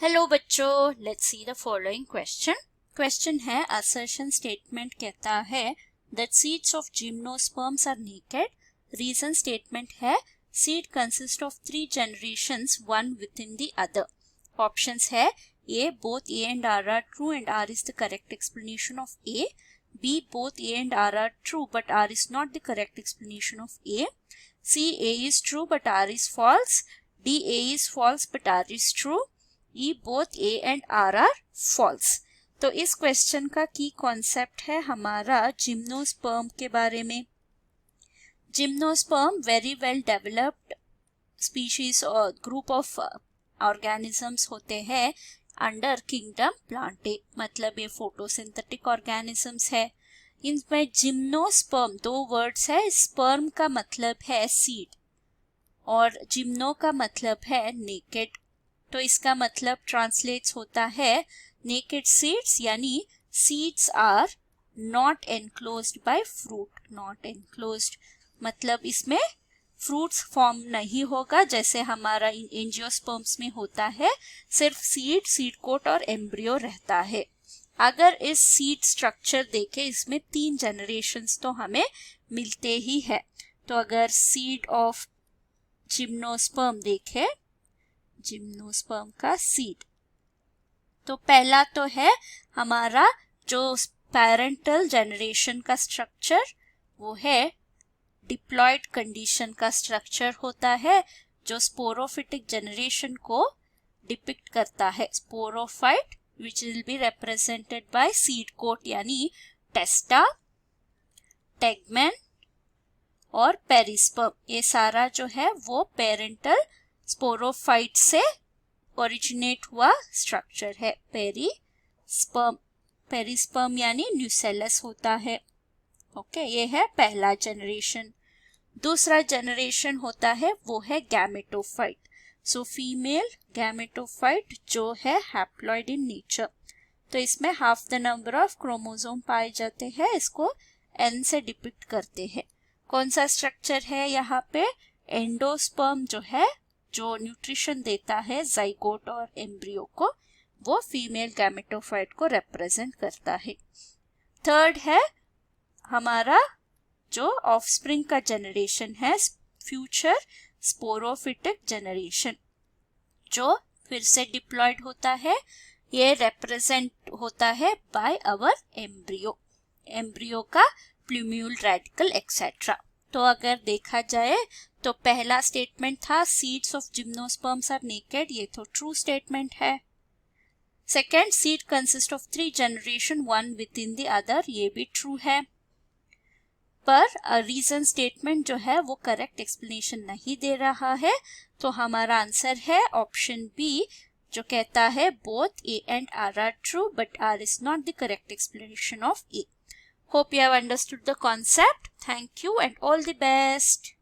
Hello बच्चों, let's see the following question. Question है, assertion statement कहता है that seeds of gymnosperms are naked. Reason statement है seed consist of 3 generations, one within the other. Options है A, both A and R are true and R is the correct explanation of A. B, both A and R are true but R is not the correct explanation of A. C, A is true but R is false. D, A is false but R is true. E, both A and R are false. तो इस question का की concept है हमारा gymnosperm के बारे में। Gymnosperm very well developed species और ग्रुप ऑफ ऑर्गेनिजम्स होते हैं अंडर किंगडम प्लांटे, मतलब ये फोटोसिंथेटिक ऑर्गेनिजम्स है। इनमें जिम्नोस्पर्म 2 वर्ड्स है। स्पर्म का मतलब है सीड और जिम्नो का मतलब है नेकेड। तो इसका मतलब ट्रांसलेट्स होता है नेकेड सीड्स, यानी seeds are not enclosed by fruit. Not enclosed मतलब इसमें फ्रूट्स फॉर्म नहीं होगा जैसे हमारा एंजियोस्पर्म्स में होता है, सिर्फ सीड कोट और एम्ब्रियो रहता है। अगर इस सीड स्ट्रक्चर देखें, इसमें 3 जनरेशंस तो हमें मिलते ही है। तो अगर सीड ऑफ जिम्नोस्पर्म देखें, जिम्नोस्पर्म का सीड, तो पहला तो है हमारा जो पैरेंटल जनरेशन का स्ट्रक्चर, वो है डिप्लॉयड कंडीशन का स्ट्रक्चर होता है जो स्पोरोफिटिक जनरेशन को डिपिक्ट करता है। Sporophyte which will be represented by seed coat, यानी टेस्टा, टेगमेन और पेरिस्पर्म। ये सारा जो है वो पेरेंटल स्पोरोफाइट से ओरिजिनेट हुआ स्ट्रक्चर है। पेरिस्पर्म यानी न्यूसेलस होता है। ओके, ये है पहला जनरेशन। दूसरा जनरेशन होता है वो है गैमेटोफाइट। सो फीमेल गैमेटोफाइट जो है हैप्लॉइड इन नेचर। तो इसमें half the number of chromosome पाए जाते हैं, इसको N से डिपिक्ट करते हैं। कौन सा स्ट्रक्चर है यहाँ पे? एंडोस्पर्म जो है, जो न्यूट्रिशन देता है जाइगोट और एम्ब्रियो को, वो फीमेल गैमेटोफाइट को रिप्रेजेंट करता है। थर्ड है हमारा जो ऑफस्प्रिंग का जनरेशन है, फ्यूचर स्पोरोफिटिक जनरेशन, जो फिर से डिप्लॉयड होता है। ये रिप्रेजेंट होता है बाय आवर एम्ब्रियो, एम्ब्रियो का प्लूम्यूल रेडिकल एक्सेट्रा। तो अगर देखा जाए तो पहला स्टेटमेंट था seeds of gymnosperms are naked, ये तो ट्रू स्टेटमेंट है। Second, seed consist of 3 generation, one within the other, ये भी ट्रू है। पर रीजन स्टेटमेंट जो है वो करेक्ट एक्सप्लेनेशन नहीं दे रहा है। तो हमारा आंसर है ऑप्शन बी, जो कहता है both A and R are true but R is not the correct explanation of A. Hope you have understood the concept. Thank you and all the best.